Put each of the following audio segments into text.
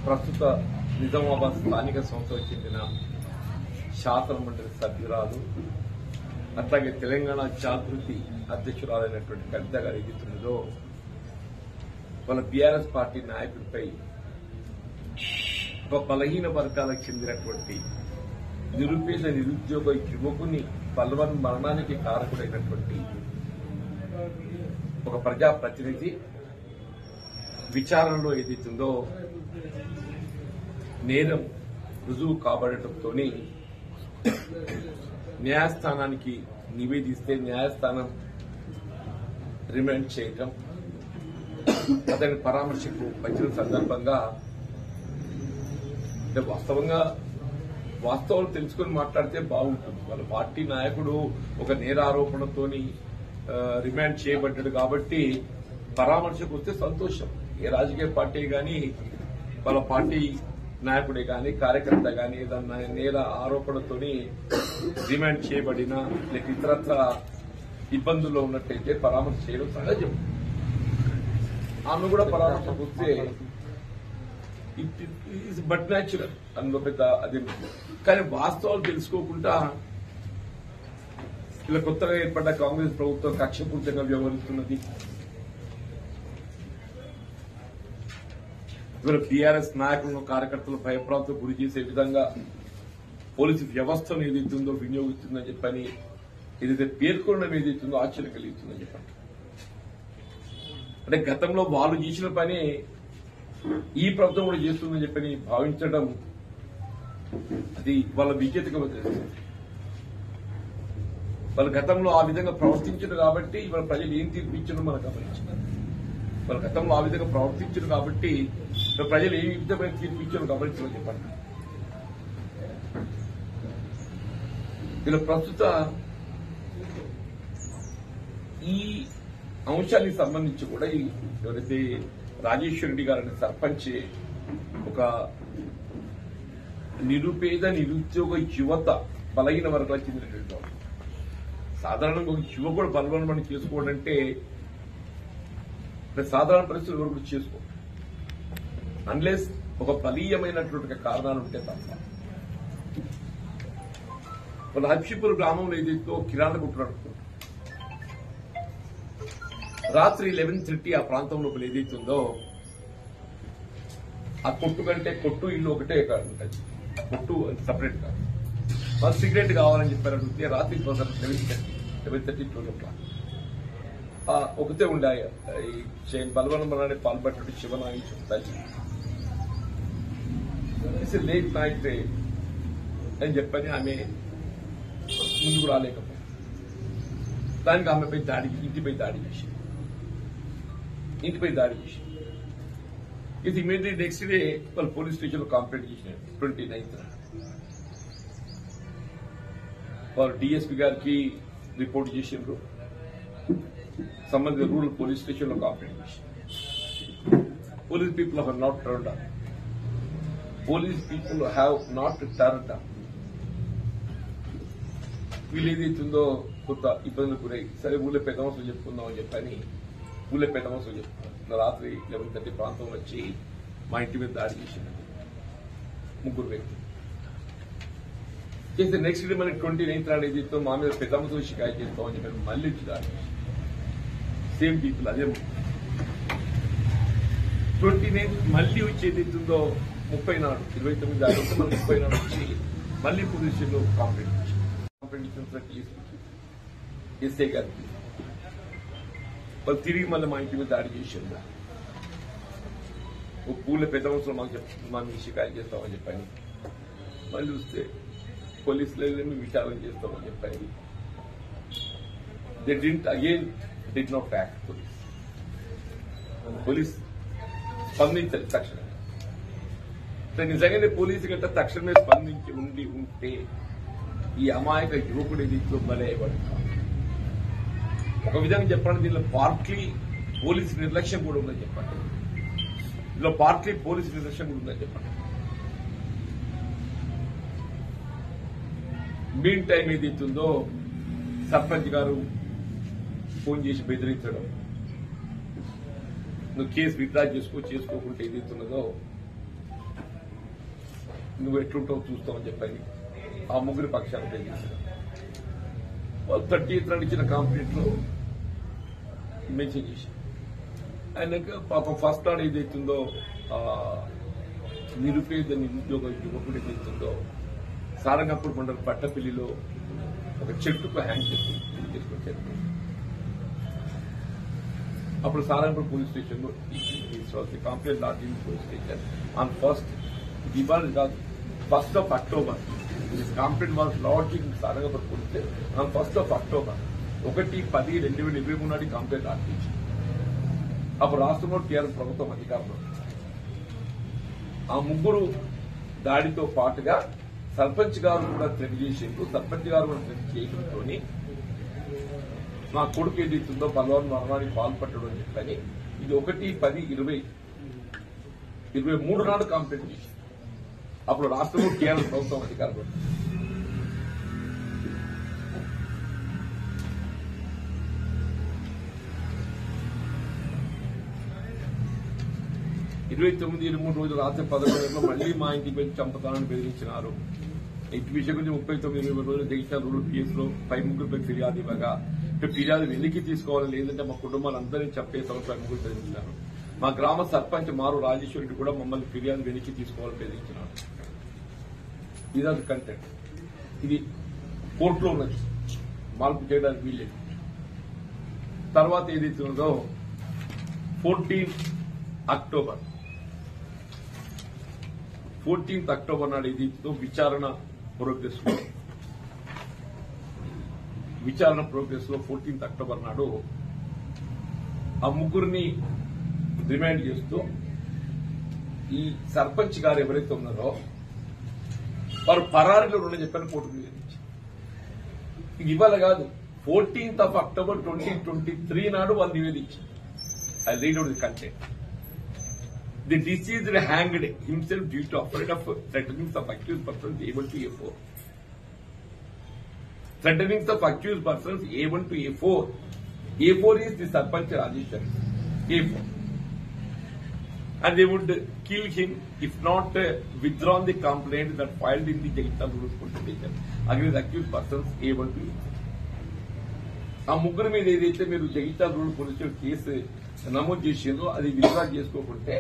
ప్రస్తుత నిజామాబాద్ స్థానిక సంస్థలకు చెందిన శాసన మండలి సభ్యురాలు అట్లాగే తెలంగాణ జాగృతి అధ్యక్షురాలైనటువంటి కవిత గారు ఎదుగుతున్నదో వాళ్ళ బీఆర్ఎస్ పార్టీ నాయకుడిపై ఒక బలహీన వర్గాలకు చెందినటువంటి నిరుపేద నిరుద్యోగ యువకుని పల్వన్ మరణానికి కారకుడైనటువంటి ఒక ప్రజాప్రతినిధి విచారణలో ఏదైతుందో నేరం రుజువు కాబడటంతో న్యాయస్థానానికి నివేదిస్తే న్యాయస్థానం రిమాండ్ చేయటం అతని పరామర్శకు వచ్చిన సందర్భంగా వాస్తవాలు తెలుసుకుని మాట్లాడితే బాగుంటుంది. వాళ్ళ పార్టీ నాయకుడు ఒక నేరారోపణతో రిమాండ్ చేయబడ్డాడు కాబట్టి పరామర్శకు వస్తే సంతోషం. ఏ రాజకీయ పార్టీ గాని వాళ్ళ పార్టీ నాయకుడే గాని కార్యకర్త గాని ఏదన్నా నేర ఆరోపణతో రిమాండ్ చేయబడినా లేక ఇతరత్ర ఇబ్బందుల్లో ఉన్నట్టయితే పరామర్శ చేయడం సహజం. ఆమె కూడా పరామర్శకు వస్తే ఇట్ బట్ న్యాచురల్ అందులో పెద్ద అదే. కానీ వాస్తవాలు తెలుసుకోకుండా ఇలా కొత్తగా ఏర్పడ్డ కాంగ్రెస్ ప్రభుత్వం కక్షపూర్తంగా వ్యవహరిస్తున్నది. ఇవాళ బీఆర్ఎస్ నాయకులను కార్యకర్తలు భయప్రాంతం గురి చేసే విధంగా పోలీసు వ్యవస్థను ఏదైతుందో వినియోగిస్తుందని చెప్పని ఏదైతే పేర్కొనడం ఏదైతుందో ఆశ్చర్యం కలిగిస్తుందని చెప్పండి. అంటే గతంలో వాళ్ళు చేసిన పని ఈ ప్రభుత్వం కూడా చేస్తుందని చెప్పని భావించడం అది వాళ్ళ విజ్ఞతగా వదిలేస్తుంది. వాళ్ళ గతంలో ఆ విధంగా ప్రవర్తించారు కాబట్టి ఇవాళ ప్రజలు ఏం తీర్పిచ్చడం మనం గమనించినారు. వాళ్ళ గతంలో ఆ విధంగా ప్రవర్తించారు కాబట్టి ప్రజలు ఏ విధమైన తీర్పిచ్చారో గమనించమని చెప్పండి. ఇలా ప్రస్తుత ఈ అంశానికి సంబంధించి కూడా ఎవరైతే రాజేశ్వర రెడ్డి గారని సర్పంచ్ ఒక నిరుపేద నిరుద్యోగ యువత బలహీన వర్గాలకు చెందినటువంటి వాళ్ళు. సాధారణంగా ఒక యువకుడు బలవన్మని చేసుకోవడం అంటే సాధారణ పరిస్థితులు ఎవరు కూడా చేసుకో అన్లెస్ ఒక బలీయమైనటువంటి కారణాలు ఉంటే తప్ప. వాళ్ళ హబ్షిపూర్ గ్రామంలో ఏదైతే కిరాణా కొట్టు నడుపుతుంది. రాత్రి 11:30 ఆ ప్రాంతంలో ఏదైతుందో ఆ కొట్టు కంటే కొట్టు ఇల్లు ఒకటే ఉంటుంది. కొట్టు సపరేట్ కాదు. వాళ్ళు సిగరెట్ కావాలని చెప్పారు. అడిగితే రాత్రి 11:30 12 ఒకతే ఉండే బలవన్మరాన్ని పాల్పడినట్టు శివనాగి చెప్తారు. లేట్ నైట్ అని చెప్పని ఆమె ముందుకు రాలేకపోయింది. దానికి ఆమెపై ఇంటిపై దాడి చేసి ఇది ఇమీడియట్ నెక్స్ట్ డే వాళ్ళు పోలీస్ స్టేషన్ లో కంప్లైంట్ చేసినారు. 29th వాళ్ళు డిఎస్పీ గారికి రిపోర్ట్ చేసిండ్రు. సంబంధిత రూరల్ పోలీస్ స్టేషన్ లో కంప్లైంట్ చేశారు. Police people have not turned up. వీళ్ళు ఏదైతుందో కొంత ఇబ్బందులు గురై సరే ఊళ్ళో పెద్ద మనుషులు చెప్పుకుందాం అని చెప్పని ఊళ్ళో పెద్ద మనుషులు చెప్పుకున్నారు. రాత్రి 11:30 ప్రాంతంలో వచ్చి మా ఇంటి మీద దాడి చేసింది 3 వ్యక్తులు చేస్తే నెక్స్ట్ డే మనకి 29th నాడు ఏదైతే మా మీద పెద్ద మనుషులు షికాయత్ చేస్తామని చెప్పి మళ్ళీ వచ్చి దాడి చేసి సేమ్ పీపుల్ అదే 29th మళ్ళీ వచ్చి ఏదైతుందో 30 నాడు 29 దాడి మన 30 నాడు వచ్చి మళ్ళీ పోలీస్ స్టేషన్లో కంప్లైంట్ ఇచ్చారు. ఎస్ఐ గారికి వాళ్ళు తిరిగి మళ్ళీ మా ఇంటి మీద దాడి చేసింది. ఒక పూల పెద్ద అవసరం మాకు షికాయత్ చేస్తామని చెప్పని మళ్ళీ వస్తే పోలీసులు మేము విచారణ చేస్తామని చెప్పని they did not act. Police స్పందించాలి తక్షణమే. నిజంగానే పోలీసు గట్ట తక్షణమే స్పందించి ఉంటే ఈ అమాయక యువకుడు ఏదైతే బలయ్యేవాడు. ఒక విధంగా చెప్పండి దీనిలో పార్ట్లీ పోలీసు నిర్లక్ష్యం కూడా ఉందని చెప్పండి. ఇందులో పార్ట్లీ పోలీసు నిర్లక్ష్యం కూడా ఉందని చెప్పండి. మీన్ టైం ఏదైతుందో సర్పంచ్ గారు ఫోన్ చేసి బెదిరించడం, నువ్వు కేసు విత్డ్రా చేసుకోకుంటే ఏదైతున్నదో నువ్వు ఎట్లుంటావు చూస్తావని చెప్పని ఆ ముగ్గురు పక్షాలు తెలియజేశారు. వాళ్ళు 30th నాడు ఇచ్చిన కాంప్లీట్ లో మెన్షన్ చేశారు. ఆయనక పాపం ఫస్ట్ నాడు ఏదైతుందో నిరుపేద నిరుద్యోగ యువకుడు ఏదైతుందో సారంగపూర్ మండలం పట్టపల్లిలో ఒక చెట్టుకు హ్యాంగ్ చేసుకొచ్చారు. అప్పుడు సారంగపూర్ పోలీస్ స్టేషన్ లో complaint lodging police station on first ఇవాళ కాదు 1st of October complaint was lodging Sarangpur police station on 1st of October 1/10/2023 నాటి కంప్లైంట్ లాడ్జింగ్. అప్పుడు రాష్ట్రంలో టీఆర్ఎస్ ప్రభుత్వం అధికారంలో ఆ ముగ్గురు దాడితో పాటుగా సర్పంచ్ గారు కూడా థ్రెట్ చేసేందుకు సర్పంచ్ గారు కూడా థ్రెట్ చేయడంతో నా కొడుకు ఏదైతుందో బలవాన్ మరణానికి పాల్పట్టడం అని చెప్పని ఇది 1/10/2023 నాడు కంప్లైంట్ చేసింది. అప్పుడు రాష్ట్రంలో టీఆర్ఎస్ ప్రభుత్వం అధికారంలో 29-23 రోజులు రాత్రి 11 గంటలకు మళ్లీ మా ఇంటికి వచ్చి చంపుతానని బెదిరించినారు. ఇంటి విషయం గురించి 39-20 రోజులు జగిత్యాల రూరల్ పిఎస్ లో 5 ముగ్గురుపై ఫిర్యాదు ఇవ్వగా ఫిర్యాదు వెలికి తీసుకోవాలి, లేదంటే మా కుటుంబాలందరినీ చంపేస్తామని 5 ముగ్గురు బెదిరించినారు. మా గ్రామ సర్పంచ్ మారు రాజేశ్వరుడు కూడా మమ్మల్ని ఫిర్యాదు వెలికి తీసుకోవాలని బెదిరించినారు. ఇది కంటెంట్. ఇది కోర్టులో ఉన్నది, మార్పు చేయడానికి వీల్లేదు. తర్వాత ఏదైతే ఉందో 14th అక్టోబర్ నాడు ఏదైతే విచారణ ప్రోగ్రెస్ లో 14th అక్టోబర్ నాడు ఆ ముగ్గురిని రిమాండ్ చేస్తూ ఈ సర్పంచ్ గారు ఎవరైతే ఉన్నారో వారు పరారీలో ఉండని చెప్పని కోర్టుకు నివేదించారు. ఇది ఇవాళ కాదు, 14th of October 2023 నాడు వాళ్ళు నివేదించారు. I read out the content. The deceased hanged himself due to afraid of threatenings of accused persons able to A4. Threatenings of accused persons A1 to A4. A4 is the Sarpanch Rajesh. A4. And they would kill him if not withdrawn the complaint that filed in the Jagittal Rural Police Station against accused persons A1 to A4. ఆ ముగ్గురు మీద ఏదైతే మీరు Jagtial rural police station case నమోదు చేసిందో అది withdraw చేసుకోకుంటే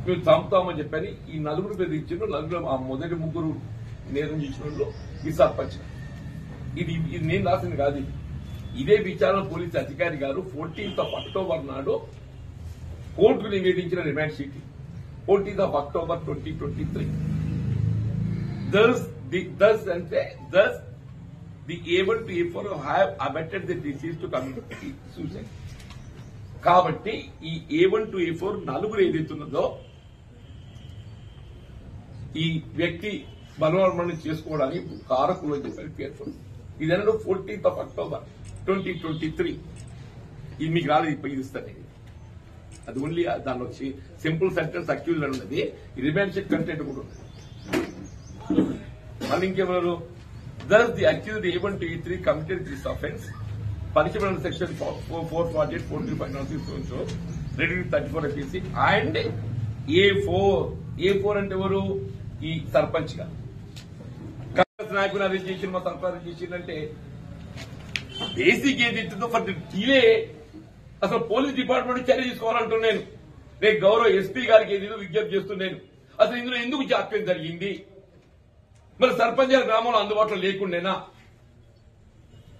మేము చంపుతామని చెప్పని ఈ నలుగురు బెదిరించారు. నలుగురు ఆ మొదటి ముగ్గురు నేరం చేసిన వాళ్ళు ఈ సర్పంచ్. ఇది నేను రాసింది కాదు. ఇదే విచారణ పోలీస్ అధికారి గారు 14th of October నాడు కోర్టుకు నివేదించిన remand sheet 14th of October 2023. Thus the A1 to A4 have abetted the deceased to commit suicide. కాబట్టి ఈ A1 to A4 నలుగురు ఏదైతున్నదో ఈ వ్యక్తి బలవర్మణి చేసుకోవడానికి కారకులు అని చెప్పి పేర్కొంది. ఇదన్నది 14th of October 2023. ఇది మీకు రాలేదు, ఇప్పుడు ఇస్తాను. అది ఓన్లీ దానిలో సింపుల్ సెంటెన్స్ అక్యూజ్ అని ఉన్నది. రిమాండ్ షీట్ కంటెంట్ కూడా ఉంది. మళ్ళీ ఇంకెవరు Thus, the accused A1 to A3 committed this offence, punishable under section 448, 435, so reading 34 APC, and A4 అంటే ఎవరు? ఈ సర్పంచ్ గా కాంగ్రెస్ నాయకులు అరెస్ట్ చేసి మా సర్పంచ్ అరెస్ట్ చేసిందంటే బేసిక్ ఏది ఇస్తుందో ఫర్ డిలే అసలు పోలీస్ డిపార్ట్మెంట్ చర్య తీసుకోవాలంటున్నాను. నేను గౌరవ ఎస్పీ గారికి ఏదో విజ్ఞప్తి చేస్తున్నాను. అసలు ఇందులో ఎందుకు జాప్యం జరిగింది? మరి సర్పంచ్ గారి గ్రామంలో అందుబాటులో లేకుండేనా?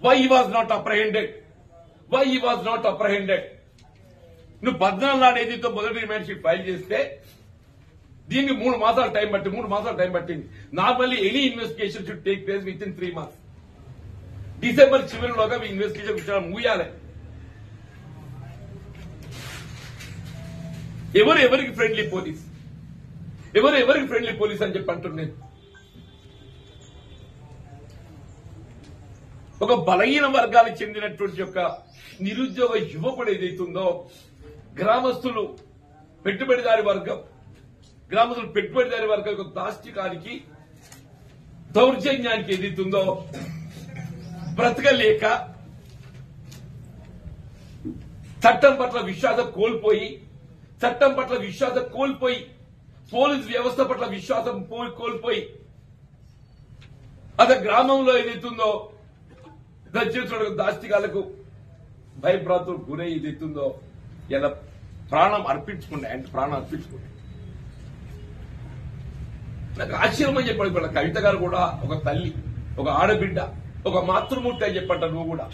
Why he was not apprehended? నువ్వు 14 నాడు ఏదైతే మొదటి రిమాండ్ షీట్ ఫైల్ చేస్తే దీనికి 3 మాసాలు టైం పట్టింది. Normally any investigation should take place within 3 months. December చివరిలోగా మీ ఇన్వెస్టిగేషన్ విషయాలు ముగియాలి. ఎవరికి ఫ్రెండ్లీ పోలీస్ అని చెప్పి అంటున్నాను. ఒక బలహీన వర్గాలకు చెందినటువంటి యొక్క నిరుద్యోగ యువకుడు ఏదైతుందో గ్రామస్తులు పెట్టుబడిదారి వర్గం యొక్క దాష్టికానికి దౌర్జన్యానికి ఏదైతుందో బ్రతకలేక చట్టం పట్ల విశ్వాసం కోల్పోయి పోలీస్ వ్యవస్థ పట్ల విశ్వాసం కోల్పోయి అదే గ్రామంలో ఏదైతుందో దర్శించడానికి దాష్టికాలకు భయభ్రాంతులకు గురై ఏదైతుందో ఇలా ప్రాణం అర్పించుకున్నాయి అంటే ప్రాణం అర్పించుకున్నాయి. నాకు ఆశ్చర్యం అని చెప్పాడు ఇప్పుడు కవిత గారు కూడా ఒక తల్లి, ఒక ఆడబిడ్డ, ఒక మాతృమూర్తి అని చెప్పంట. నువ్వు కూడా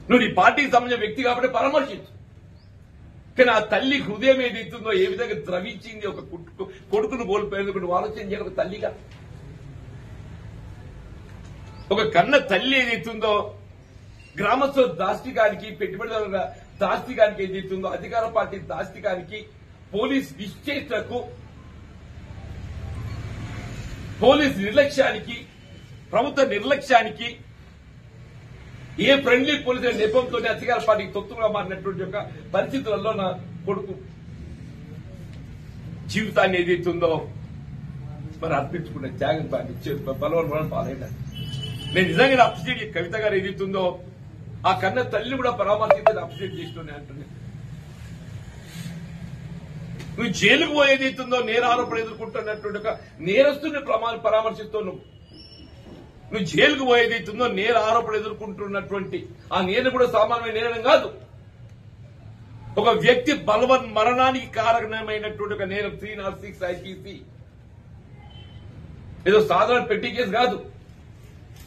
నువ్వు నీ పార్టీకి సంబంధించిన వ్యక్తి కాబట్టి పరామర్శించు. కానీ ఆ తల్లి హృదయం ఏదైతుందో ఏ విధంగా ద్రవించింది ఒక కొడుకును కోల్పోయేందుకు నువ్వు ఆలోచన చేయాలి. ఒక తల్లిగా ఒక కన్న తల్లి ఏదైతుందో గ్రామస్తుల దాష్టికానికి, పెట్టుబడిదారుల దాష్టికానికి ఏదైతుందో, అధికార పార్టీ దాష్టికానికి, పోలీస్ నిశ్చేష్టకు, పోలీస్ నిర్లక్ష్యానికి, ప్రభుత్వ నిర్లక్ష్యానికి, ఏ ఫ్రెండ్లీ పోలీసుల నెపంతోనే అధికార పార్టీకి తొత్తుగా మారినటువంటి యొక్క పరిస్థితులలో నా కొడుకు జీవితాన్ని ఏదైతుందో మరి అర్పించుకున్న త్యాగం బలవన్ పాలైనా నేను నిజంగా అప్రిషియేట్ కవిత గారు ఏదైతుందో ఆ కన్న తల్లి కూడా పరామర్శించి అప్రిషియేట్ చేస్తూనే అంటున్నాను. నువ్వు జైలుకు పోయేదైతుందో నేరారోపణ ఎదుర్కొంటున్నటువంటి ఒక నేరస్తుని పరామర్శిస్తూ నువ్వు జైలుకు పోయేదైతుందో నేర ఆరోపణ ఎదుర్కొంటున్నటువంటి ఆ నేరం కూడా సామాన్యమైన నేరం కాదు. ఒక వ్యక్తి బలవన్ మరణానికి కారణమైనటువంటి ఒక నేరం 306 IPC ఏదో సాధారణ పెట్టి కేసు కాదు.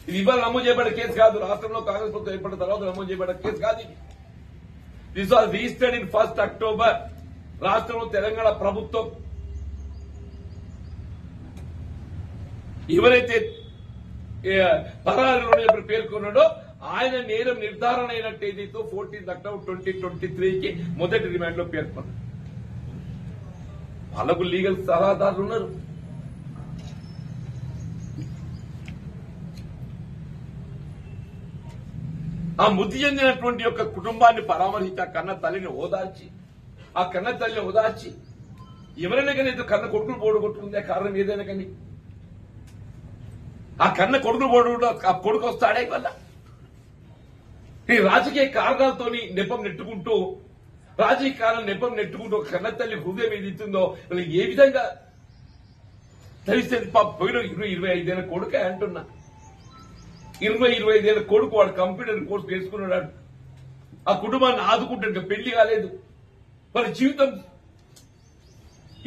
ఇది ఇవాళ నమోదు చేయబడ్డ కేసు కాదు. రాష్ట్రంలో కాంగ్రెస్ ప్రభుత్వం ఏర్పడిన తర్వాత నమోదు చేయబడ్డ కేసు కాదు ఇది. This was registered in 1 October. రాష్ట్రంలో తెలంగాణ ప్రభుత్వం ఎవరైతే పరారీలో పేర్కొన్నాడో ఆయన నేరం నిర్ధారణ అయినట్టు ఏదైతే 14 October 2023కి మొదటి రిమాండ్ లో పేర్కొన్నారు. వాళ్ళకు లీగల్ సలహాదారులు ఉన్నారు. ఆ మృతి చెందినటువంటి యొక్క కుటుంబాన్ని పరామర్శించి ఆ కన్న తల్లిని ఓదార్చి, ఆ కన్న తల్లిని ఓదార్చి ఎవరైనా కానీ కన్న కొడుకులు పోడగొట్టుకుందే కారణం ఏదైనా కానీ ఆ కన్న కొడుకులు పోడు ఆ కొడుకు వస్తాడే వల్ల ఈ రాజకీయ కారణాలతో నెపం నెట్టుకుంటూ రాజకీయ కారణం నెపం నెట్టుకుంటూ ఒక కన్న తల్లి హృదయం ఏదిస్తుందో ఏ విధంగా తెలిస్తే పోయిన 25 ఏళ్ల కొడుకే అంటున్నా. 25 ఏళ్ల కొడుకు వాడు కంప్యూటర్ కోర్సు నేర్చుకున్నాడు. ఆ కుటుంబాన్ని ఆదుకుంటాడు. పెళ్లి కాలేదు, వారి జీవితం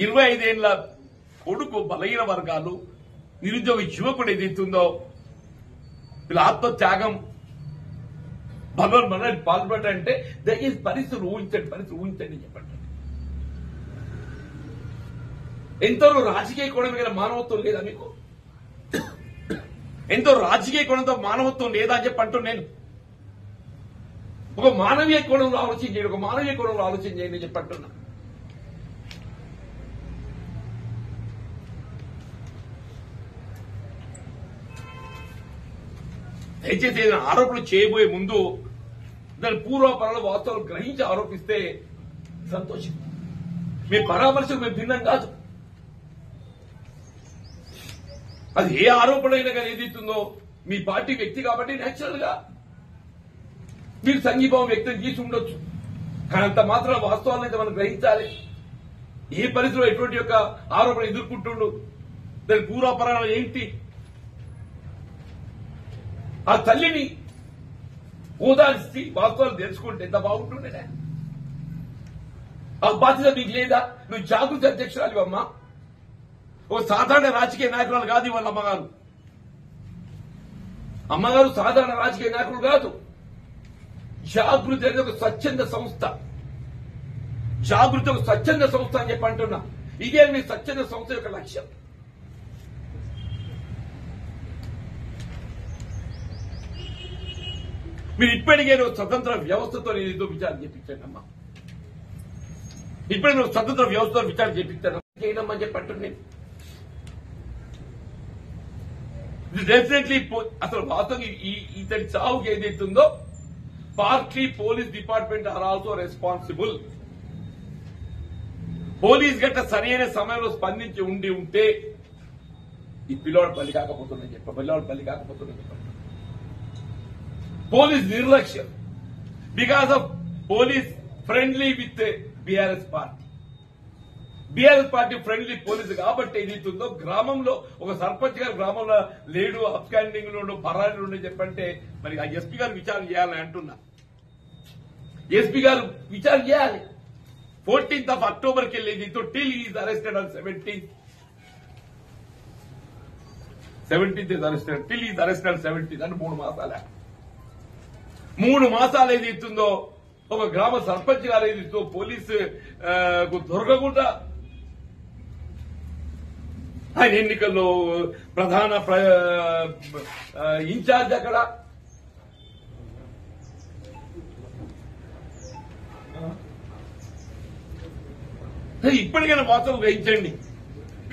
25 ఏళ్ల కొడుకు బలహీన వర్గాలు నిరుద్యోగ యువకుడు ఏదైతుందో వీళ్ళ ఆత్మత్యాగం భగవన్ మన పాల్పడంటే దయచేసి పరిస్థితులు ఊహించండి చెప్పండి. ఎంతో రాజకీయ కోణం మీద మానవత్వం లేదా మీకు? ఎంతో రాజకీయ కోణంతో మానవత్వం లేదా అని చెప్పంటూ నేను ఒక మానవీయ కోణంలో ఆలోచన చేయండి, ఒక మానవీయ కోణంలో ఆలోచన చేయండి చెప్పంటున్నా. దయచేసి ఏదైనా ఆరోపణలు చేయబోయే ముందు దాని పూర్వాపరాల వాస్తవాలు గ్రహించి ఆరోపిస్తే సంతోషం. మీ పరామర్శకు మేము భిన్నం కాదు. అది ఏ ఆరోపణ అయినా కానీ ఏదైతుందో మీ పార్టీ వ్యక్తి కాబట్టి నేచురల్ గా మీరు సంఘీభావం వ్యక్తం చేసి ఉండొచ్చు. కానీ అంత మాత్రం వాస్తవాలను అయితే మనం గ్రహించాలి. ఏ పరిస్థితిలో ఎటువంటి యొక్క ఆరోపణ ఎదుర్కొంటుండు, దాని పూర్వాపరాలు ఏంటి, ఆ తల్లిని ఓదార్చి వాస్తవాలు తెలుసుకుంటే ఎంత బాగుంటుండే. ఆ బాధ్యత మీకు లేదా? నువ్వు జాగృతి అధ్యక్షురాలు అమ్మా, ఓ సాధారణ రాజకీయ నాయకురాలు కాదు వాళ్ళ అమ్మగారు. అమ్మగారు సాధారణ రాజకీయ నాయకులు కాదు. జాగృతి అనేది ఒక స్వచ్ఛంద సంస్థ. జాగృతి ఒక స్వచ్ఛంద సంస్థ అని చెప్పి అంటున్నా. ఇదే మీ స్వచ్ఛంద సంస్థ యొక్క లక్ష్యం. మీరు ఇప్పటికే స్వతంత్ర వ్యవస్థతో నేను విచారణ చేపించాను అమ్మా. ఇప్పుడే నువ్వు స్వతంత్ర వ్యవస్థతో విచారణ చేపించాను చేయడమ్మని చెప్పి అంటున్నాను. డెఫినెట్లీ అసలు వాస్తవం ఇతని చావుకి ఏదైతుందో party police department are also responsible. Police గట్ట సరైన సమయంలో స్పందించి ఉంటే ఈ పిల్లవాడు బలి కాకపోతుందని చెప్ప పోలీస్ నిర్లక్ష్యం because of police friendly with BRS party. BRS party friendly police కాబట్టి ఏదైతుందో గ్రామంలో ఒక సర్పంచ్ గారు గ్రామంలో లేడు అప్స్టాండింగ్ లో పరారీలో ఉండే చెప్పంటే మరి ఆ ఎస్పీ గారు విచారణ చేయాలని అంటున్నా. ఎస్పీ గారు విచారణ చేయాలి. 14th Octoberకి వెళ్ళేది till is arrested on 17th is arrested till is arrested 17th అంటే 3 మాసాలే. 3 మాసాలు ఏది ఇస్తుందో ఒక గ్రామ సర్పంచ్ గారు ఏది ఇస్తుందో పోలీసు దొరకకుండా ఆయన ఎన్నికల్లో ప్రధాన ఇన్ఛార్జ్ అక్కడ ఇప్పటికైనా వాస్తవం గ్రహించండి.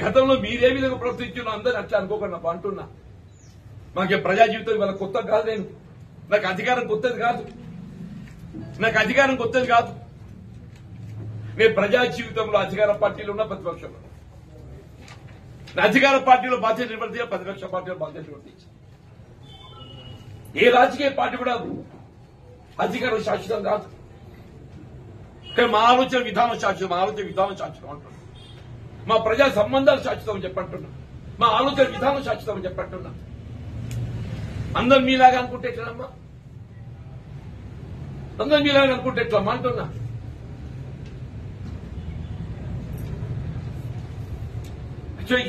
గతంలో మీరే విధంగా ప్రవర్తించిన అందరూ అట్లా అనుకోకుండా అంటున్నా. మాకే ప్రజా జీవితం వాళ్ళ కొత్త కాదు. నాకు అధికారం కొత్తది కాదు. నేను ప్రజా జీవితంలో అధికార పార్టీలో ఉన్న ప్రతిపక్షంలో అధికార పార్టీలో బాధ్యత నిర్వర్తించే ప్రతిపక్ష పార్టీలో బాధ్యత నిర్వర్తించి ఏ రాజకీయ పార్టీ కూడా అధికారం శాశ్వతం కాదు. కానీ మా ఆలోచన విధానం శాశ్వతం అంటున్నాం. మా ప్రజా సంబంధాలు శాశ్వతం చెప్పంటున్నా. మా ఆలోచన విధానం శాశ్వతం చెప్పంటున్నా. అందరు మీలాగా అనుకుంటే ఎట్లమ్మా? అందరు మీలాగా అనుకుంటే ఎట్లమ్మా అంటున్నా.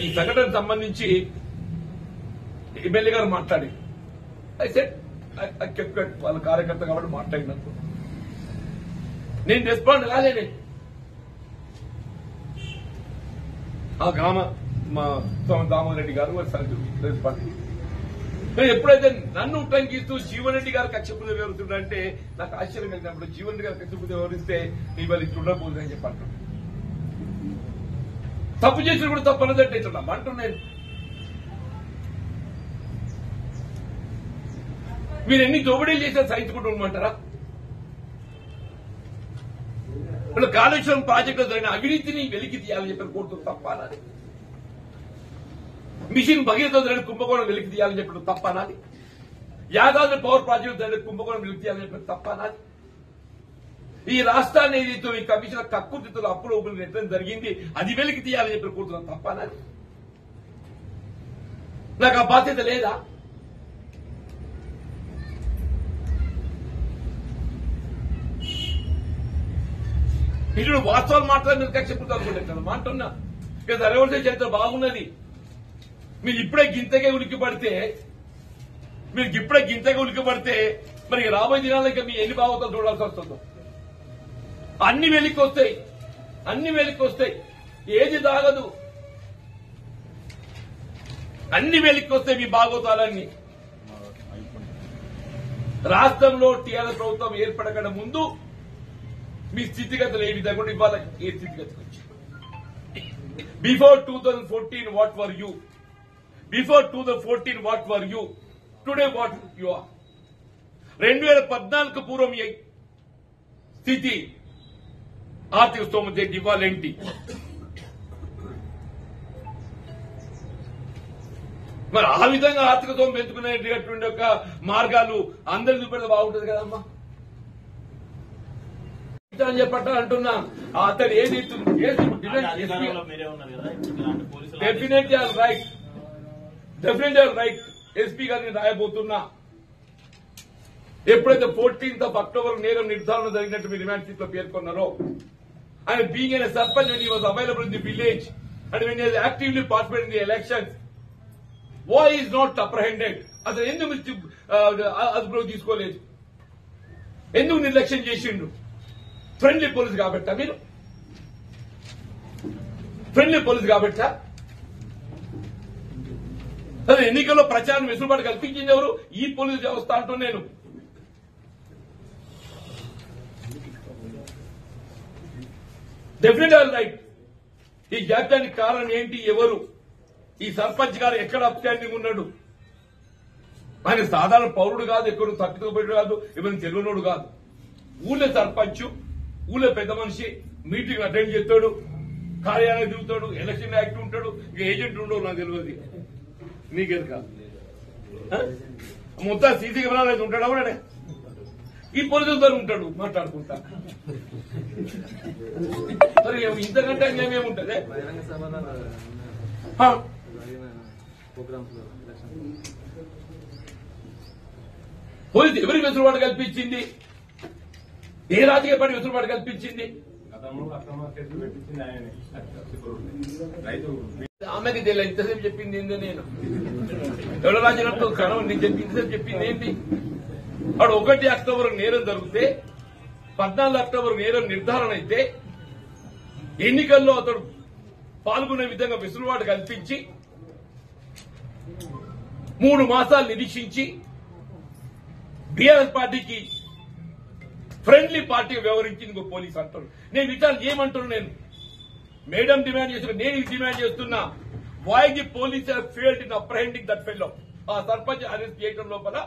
ఈ సంఘటనకు సంబంధించి ఎమ్మెల్యే గారు మాట్లాడి వాళ్ళ కార్యకర్త కాబట్టి మాట్లాడినప్పుడు నేను రెస్పాండ్ కాలేనే. ఆ గ్రామ మా దామోదర్ రెడ్డి గారు రెస్పాండ్. ఎప్పుడైతే నన్ను ఉటంకిస్తూ జీవన్ రెడ్డి గారు కక్షపూజ వివరిస్తుందంటే నాకు ఆశ్చర్యం కలిగినప్పుడు జీవన్ రెడ్డి గారు కక్షపూజ వివరిస్తే నీ వాళ్ళు చూడకపోతుందని చెప్పండి. తప్పు చేసిన కూడా తప్పు అన్నదంటే ఇట్లా అంటున్నాను. మీరు ఎన్ని దోపిడీలు చేసినా సహించుకుంటూ ఉండమంటారా? ఇప్పుడు కాళేశ్వరం ప్రాజెక్టులో జరిగిన అవినీతిని వెలికి తీయాలని చెప్పిన కోరుతుంది తప్పనాలి. మిషన్ భగీరథ జరిగిన కుంభకోణం వెలికి తీయాలని చెప్పిన తప్పనాలి. యాదాద్రి పవర్ ప్రాజెక్టు జరిగిన కుంభకోణం వెలికి తీయాలని చెప్పిన తప్పనాలి. ఈ రాష్ట్రాన్ని ఏదైతే ఈ కమిషన్ కక్కుర్తితో అప్పుల ఊపిరి నెట్టడం జరిగింది అది వెలికి తీయాలని చెప్పి కోరుతున్నాం తప్పనాలి. నాకు ఆ బాధ్యత లేదా? ఇటు వాస్తవాలు మాట్లాడి మీరు కక్షపూర్తి అనుకుంటున్నాను మాంటున్నా. కదా రెవల్యూషన్ చరిత్ర బాగున్నది. మీరు ఇప్పుడే గింతగా ఉలిక్కి మరి రాబోయే దినాలకి మీ ఎన్ని భావతలు చూడాల్సి వస్తుందో. అన్ని వెలికి వస్తాయి. ఏది దాగదు. అన్ని వెలికి వస్తాయి మీ భాగవతాలన్నీ. రాష్ట్రంలో టీఆర్ఎస్ ప్రభుత్వం ఏర్పడకుండా ముందు మీ స్థితిగతులు ఏ విధంగా కూడా ఇవ్వాలి. ఏ స్థితిగతులు వచ్చి before 2014 what were you? Before 2014 what were you? Today what you are? 2014 పూర్వం ఈ స్థితి ఆర్థిక స్తోమత ఇవ్వాలేంటి? మరి ఆ విధంగా ఆర్థిక స్తోమం పెంచుకునేటువంటి ఒక మార్గాలు అందరూ చూపెడితే బాగుంటుంది కదమ్మా అని చెప్పట్ట అంటున్నా. అతను ఏది డెఫినెట్లీ రైట్ ఎస్పీ గారిని రాయబోతున్నా. ఎప్పుడైతే 14th October నేరం నిర్ధారణ జరిగినట్టు మీ రిమాండ్ షీట్ లో పేర్కొన్నారో ఆయన being a sarpanch when he was available in the village and when he has actively participated in the elections, why is not apprehended? అతను ఎందుకు అదుపులో తీసుకోలేదు? ఎందుకు నిర్లక్ష్యం చేసిండు? ఫ్రెండ్లీ పోలీసు కాబట్టా? మీరు ఫ్రెండ్లీ పోలీసు కాబట్టా? అదే ఎన్నికల్లో ప్రచారం వెసులుబాటు కల్పించింది ఎవరు? ఈ పోలీసు వ్యవస్థ అంటూ నేను డెఫినెట్ రైట్. ఈ జాప్యానికి కారణం ఏంటి? ఎవరు? ఈ సర్పంచ్ గారు ఎక్కడ అప్స్టాండింగ్ ఉన్నాడు? ఆయన సాధారణ పౌరుడు కాదు, ఎక్కడో తప్పిపోయాడు కాదు, ఎవరిని తెలియనోడు కాదు. ఊళ్ళో సర్పంచ్, ఊళ్ళో పెద్ద మనిషి, మీటింగ్ అటెండ్ చేస్తాడు, కార్యాలయం తిరుగుతాడు, ఎలక్షన్ యాక్ట్ ఉంటాడు, ఇంకా ఏజెంట్ ఉండవు నాకు తెలియదు. నీకేది కాదు మొత్తం సీసీ కెమెరాలు ఉంటాడు. అవునాడే ఈ పోలీసులతో ఉంటాడు మాట్లాడుకుంటా. మరి ఇంతకంటే ఏమేముంటది? పోలీసు ఎవరికి వెసులుబాటు కల్పించింది? ఏ రాజకీయ పార్టీ వెసులుబాటు కల్పించింది? ఆమెకి తెలియదు. ఇంతసేపు చెప్పింది ఏంది? నేను ఎవరో రాజీనామా కనవ నేను ఇంతసేపు చెప్పింది ఏంటి? వాడు 1 అక్టోబర్ నేరం జరిగితే 14 అక్టోబర్ నేరం నిర్ధారణ అయితే ఎన్నికల్లో అతడు పాల్గొనే విధంగా వెసులుబాటు కల్పించి 3 మాసాలు నిరీక్షించి బీఆర్ఎస్ పార్టీకి ఫ్రెండ్లీ పార్టీ వ్యవహరించింది పోలీసు అంటారు. నేను విచారణ చేయమంటున్నాను. నేను మేడం డిమాండ్ చేస్తున్నా, నేను డిమాండ్ చేస్తున్నా. Why the police failed in apprehending that fellow? ఆ సర్పంచ్ అరెస్ట్ చేయడం లోపల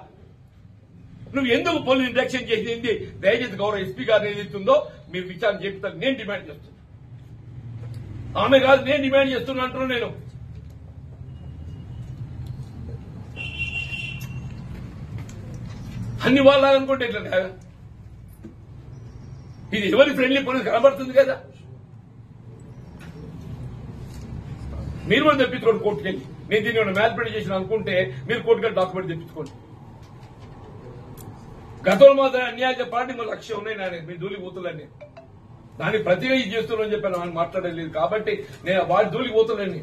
నువ్వు ఎందుకు పోలీసు ఇంట్రాక్షన్ చేసింది? దయచేసి గౌరవ ఎస్పీ గారు ఏదైతుందో మీరు విచారణ చేపిస్తారు. నేను డిమాండ్ చేస్తున్నా. ఆమె కాదు, నేను డిమాండ్ చేస్తున్నా అంటున్నా. నేను అన్ని వాళ్ళు అనుకుంటే ఇట్లా కాదా? ఇది ఎవరి ఫ్రెండ్లీ పోలీస్ కనబడుతుంది కదా? మీరు కూడా తెప్పించుకోండి కోర్టుకెళ్ళి. నేను దీన్ని మ్యానిపులేట్ చేసిన అనుకుంటే మీరు కోర్టుకెళ్ళి డాక్యుమెంట్ తెప్పించుకోండి. గతంలో మాత్రం అన్యాయ పార్టీ మన లక్ష్యం ఉన్నాయి. నాయన మీ దూలికి పోతుందండి. దాన్ని ప్రతిగా ఇది చేస్తున్నామని చెప్పి మాట్లాడలేదు కాబట్టి నేను వాడి దూలికి పోతున్నాను.